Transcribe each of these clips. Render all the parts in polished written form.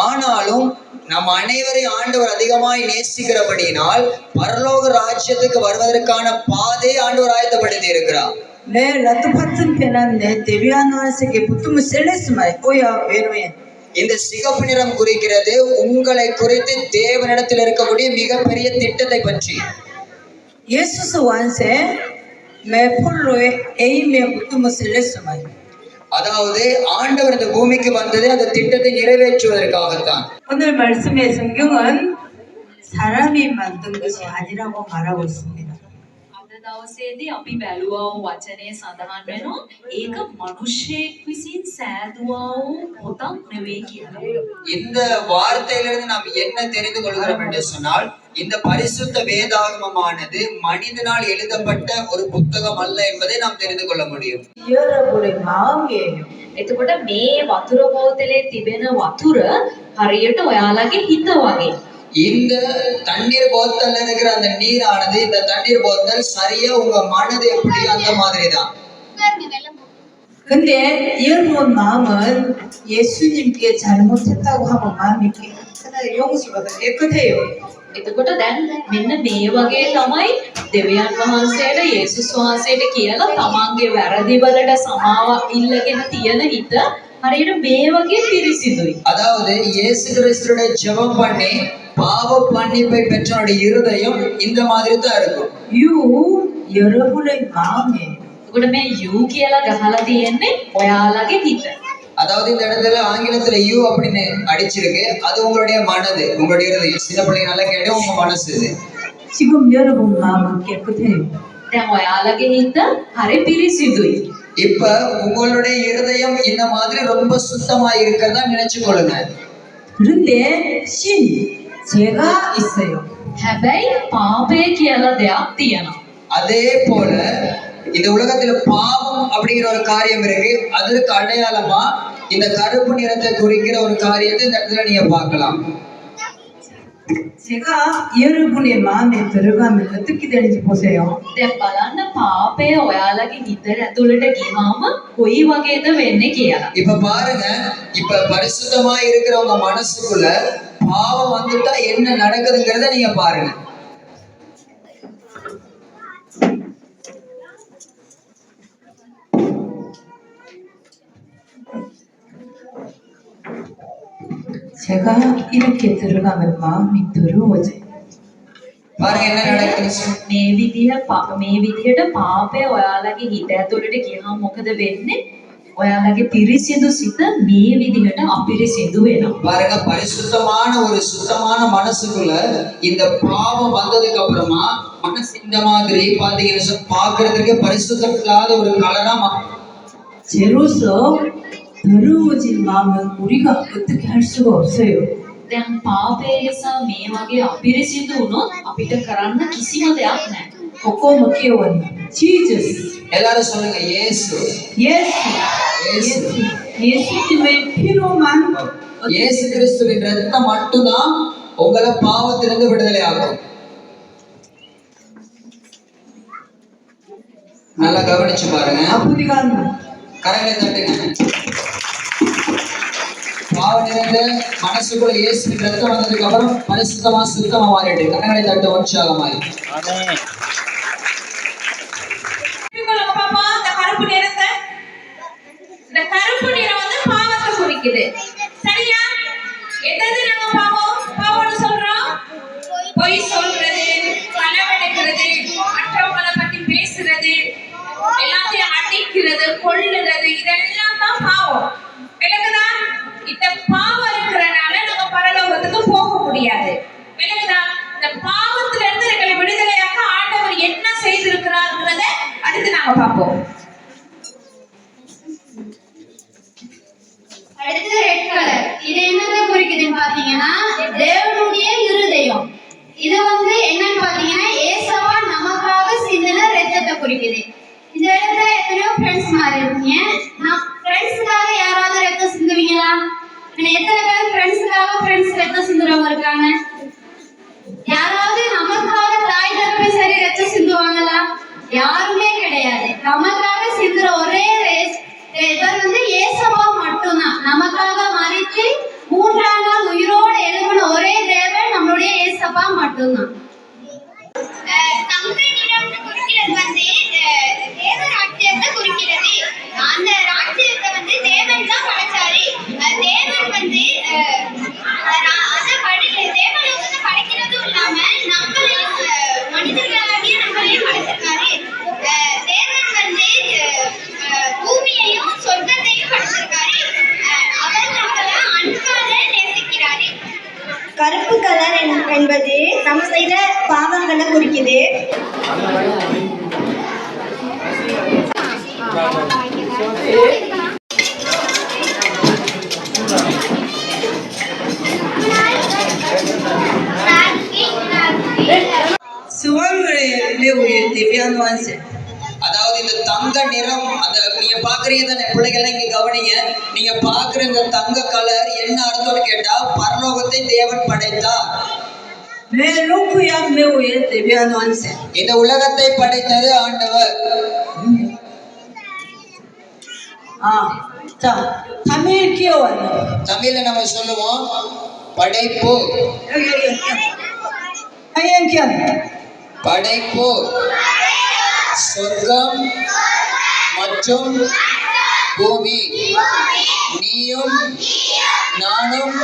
ஆனாலும் நம் அனைவரையும் ஆண்டவர் அதிகமாய் நேசிக்கிறபடியினால் பரலோக ராஜ்யத்துக்கு வருவதற்கான பாதையை ஆண்டவர் ஆயத்தப்படுத்தி இருக்கிறார். இந்த சிகப்பு நிறம் குறிக்கிறது உங்களை குறித்து தேவனிடத்தில் இருக்கக்கூடிய மிகப்பெரிய திட்டத்தை பற்றி. அதாவது ஆண்டவர் இந்த பூமிக்கு வந்தது அந்த திட்டத்தை நிறைவேற்றுவதற்காகத்தான். 오늘 말씀의 성경은 사람이 만든 것이 아니라고 말하고 있습니다. දවසේදී අපි බැලුවා වූ වචනේ සඳහන් වෙනවා ඒක මිනිසෙක් විසින් සෑදුවා වූ පොතක් නෙවෙයි කියලා. இந்த வார்த்தையிலிருந்து நாம் என்ன தெரிந்து கொள்கிறோம் என்று சொன்னால் இந்த பரிசுத்த வேதாகமமானது மனிதனால் எழுதப்பட்ட ஒரு புத்தகம் அல்ல என்பதை நாம் தெரிந்து கொள்ள முடியும். එතකොට මේ වතුර බෝතලේ තිබෙන වතුර හරියට ඔයාලගේ හිත වගේ. இந்த தண்ணீர் போத்தல்ல இருக்கிற அந்த நீரானது இந்த தண்ணீர் போத்தல் சரியா உங்க மனது எப்படி அந்த மாதிரி தான். 근데 여러분 마음은 예수님께 잘못했다고 하면 마음이 용서받아 깨끗해요. එතකොට දැන් මෙන්න මේ වගේ තමයි දෙවියන් වහන්සේට යේසුස් වහන්සේට කියලා තමන්ගේ වැරදි වලට සමාව ඉල්ලගෙන තියෙන හිත හරියට මේ වගේ පිරිසිදුයි. அதாவது இயேசு கிறிஸ்துவோட ஜெபம் பண்ணி பாவ மன்னிப்பை பெற்றவருடைய இருதயம் இந்த மாதிரி தான் இருக்கும். 여러분의 마음이에요. එතකොට මේ you කියලා ගහලා තියෙන්නේ ඔයාලගේ හිත. அதாவது இந்த இடத்துல ஆங்கிலத்துல யூ அப்படின்னு அடிச்சிருக்கு. அது உங்களுடைய மனது, உங்களுடைய இருதயம். சின்ன பிள்ளைங்க நல்லா கேட்டு உங்க மனசு இது. 지금 여러분 마음은 깨끗해요. දැන් ඔයාලගේ හිත හරි පිරිසිදුයි. இப்ப உங்களுடைய இருதயம் இந்த மாதிரி ரொம்ப சுத்தமா இருக்கிறதா நினைச்சு கொள்ளுங்க. 그런데 죄가 있어요. හැබැයි පාපය කියලා දෙයක් තියෙනවා. அதே போல இந்த உலகத்துல பாவம் அப்படிங்கிற ஒரு காரியம் இருக்கு. அதற்கு அடையாளமா இந்த கருப்பு நிறத்தை குறிக்கிற ஒரு காரியத்தை இந்த இடத்துல நீங்க பார்க்கலாம். 제가 여러분의 마음에 들어가면 어떻게 되는지 보세요. දැන් බලන්න පාපය ඔයාලගේ හිතට ඇතුළට ගියාම කොයි වගේද වෙන්නේ කියලා. இப்ப பாருங்க, இப்ப பரிசுத்தமா இருக்கிறவங்க மனசுக்குள்ள பாவம் வந்துட்டா என்ன நடக்குதுங்கிறத நீங்க பாருங்க. 제가 이렇게 들어가면 마음이 더러워져요. பாருங்க என்ன நடக்குது. මේ විදිහට පාපය ඔයාලගේ හිත ඇතුළට ගියාම මොකද වෙන්නේ? ඔයාලගේ පිරිසිදු සිත මේ විදිහට අපිරිසිදු වෙනවා. பாருங்க, பரிசுத்தமான ஒரு சுத்தமான மனசுக்குள்ள இந்த பாவம் வந்ததுக்கு அப்புறமா மனசு இந்த மாதிரி பாத்தீங்கன்னா பாக்குறதுக்கு பரிசுத்தம் இல்லாத ஒரு கலரா 죄로서 더러워진 마음은 우리가 어떻게 할 수가 없어요. දැන් පාපය නිසා මේ වගේ අපිරිසිදු වුණොත් අපිට කරන්න කිසිම දෙයක් නැහැ. කොකොම කියවන්නේ Jesus. எல்லாரும் சொல்லுங்க இயேசு. 예수님의 피로만, இயேசு கிறிஸ்துவின் ரத்தம் மட்டும்தான் உங்களை பாவத்திலிருந்து விடுதலை ஆகும். நல்லா கவனிச்சு பாருங்க. கரங்களை தட்டுங்க. பாவ நிறைந்த மனசுக்குள்ள இயேசுவின் ரத்தம் வந்ததுக்கு அப்புறம் பரிசுத்தமா சுத்தமா மாறிட்டு கரங்களை தட்டு உற்சாகமாய். இந்த கருப்பு நிறம் வந்து பாவத்தை குறிக்குது. சரியா? எதாவது நம்ம பாவம்னு சொல்றோம்? பொய் சொல்றது, களவெடுக்கிறது, மற்றவங்களை பத்தி பேசுறது, எல்லாத்தையும் அடிக்கிறது, கொல்லுறது, இதெல்லாம் தான் பாவம். விளக்குதா? இந்த பாவம் இருக்கிறனால நம்ம பரலோகத்துக்கு போக முடியாது. விளக்குதா? இந்த பாவத்துல இருந்து எங்களை விடுதலையாக்க ஆண்டவர் என்ன செய்திருக்கிறார்ன்றத அடுத்து நாம பார்ப்போம். அடுத்து ரெட் கலர். இது என்னத்தை குறிக்குதுன்னு பாத்தீங்கன்னா தேவனுடைய இருதயம். இது வந்து என்னன்னு பாத்தீங்கன்னா ஏசவா நமக்காக சிந்தின ரத்தத்தை குறிக்குது. இந்த இடத்துல எத்தனையோ ஃப்ரெண்ட்ஸ் மாதிரி இருக்கீங்க. நான் கருப்பு கலர் என்பது நம்ம செய்த பாவங்களை குறிக்குது. சுவர்களிலே ஒரு திவ்யான் வான்சே. அதாவது இந்த தங்க நிறம், அந்த நீங்க பாக்குறீங்க தானே பிள்ளைகள், இங்க கவனிங்க. நீங்க பாக்குற இந்த தங்க கலர் என்ன அர்த்தம்னு கேட்டா, பரலோகத்தை தேவன் படைத்தார். மெலுக்குயாமே ஒரு திவ்யான் வான்சே. இந்த உலகத்தை படைத்தது ஆண்டவர். 자, தமிழ் கியோவனோ. தமிழ்ல நம்ம சொல்லுவோம் படைப்பு. படைப்பு சொர்க்கம் மற்றும் பூமி, நீயும் நானும்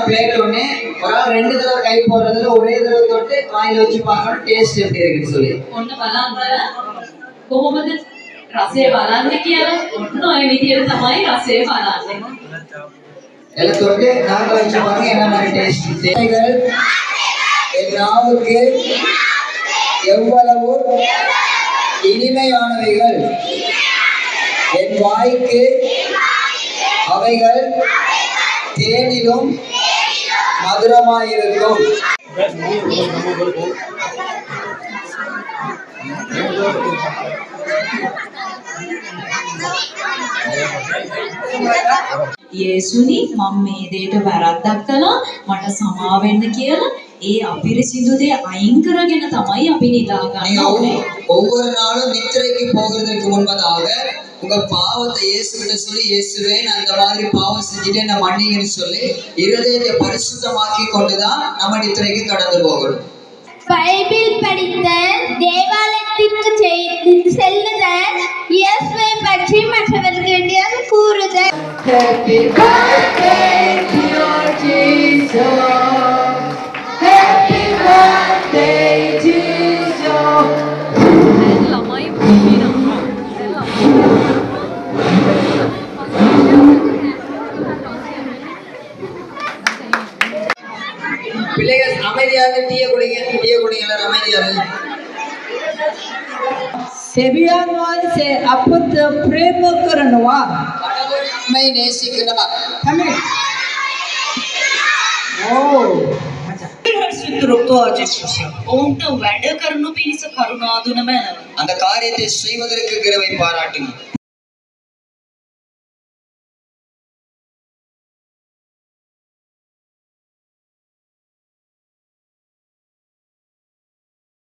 பிளேட் ஒண்ணு ஒரு ஆள் 2 தடவை கை போடுறதுல ஒரே தடவை தொட்டு வாயில வச்சு பார்க்கணும் டேஸ்ட் எப்படி இருக்குன்னு சொல்லி. ඔන්න බලන්න කොහොමද රසය බලන්නේ කියලා. ඔන්න ඔය විදියට තමයි රසය බලන්නේ. எல்லாம் தொட்டு நாக்க வச்சு பாருங்க என்ன மாதிரி டேஸ்ட். என் நாவுக்கு எவ்வளவு இனிமையானவைகள், என் வாய்க்கு அவைகள் தேனிலும் மதுரமாயிருக்கும். යේසුනි මම මේ දෙයට වැරද්දක් කළා මට සමාව වෙන්න කියලා ඒ අපිරිසිදු දේ අයින් කරගෙන තමයි අපි නිදා நீங்க ගන්න ඕනේ. ஒவ்வொரு நாளும் நித்திரைக்கு போகிறதுக்கு முன்பதாக உங்க பாவத்தை இயேசுகிட்ட சொல்லி, இயேசுவே நான் அந்த மாதிரி பாவம் செஞ்சுட்டு என்ன மன்னிங்கன்னு சொல்லி இருதயத்தை பரிசுத்தமாக்கி கொண்டுதான் நம்ம நித்திரைக்கு கடந்து போகணும். பைபிள் படித்தல், தேவாலயத்திற்கு செல்லுதல், இயேசுவை பற்றி மற்றவர்களிடம் கூறுதல். Happy birthday dear Jesus. Happy birthday Jesus. ළමයි පිළිනවා. பிள்ளைகள் அமைதியாக டீயை குடிங்க, டீயை குடிங்க, எல்லாரும் அமைதியாக. දෙවියන් වහන්සේ අපට ප්‍රේම කරනවා. கடவுள் நம்மை நேசிக்கிறார். தமிழ். 할수 있도록 도와주십시오. ඔවුන්ට වැඩ කරනු පිණිස කරුණා දුන මැනව. அந்த காரியத்தை செய்வதற்கு கிருபை பாராட்டுங்க.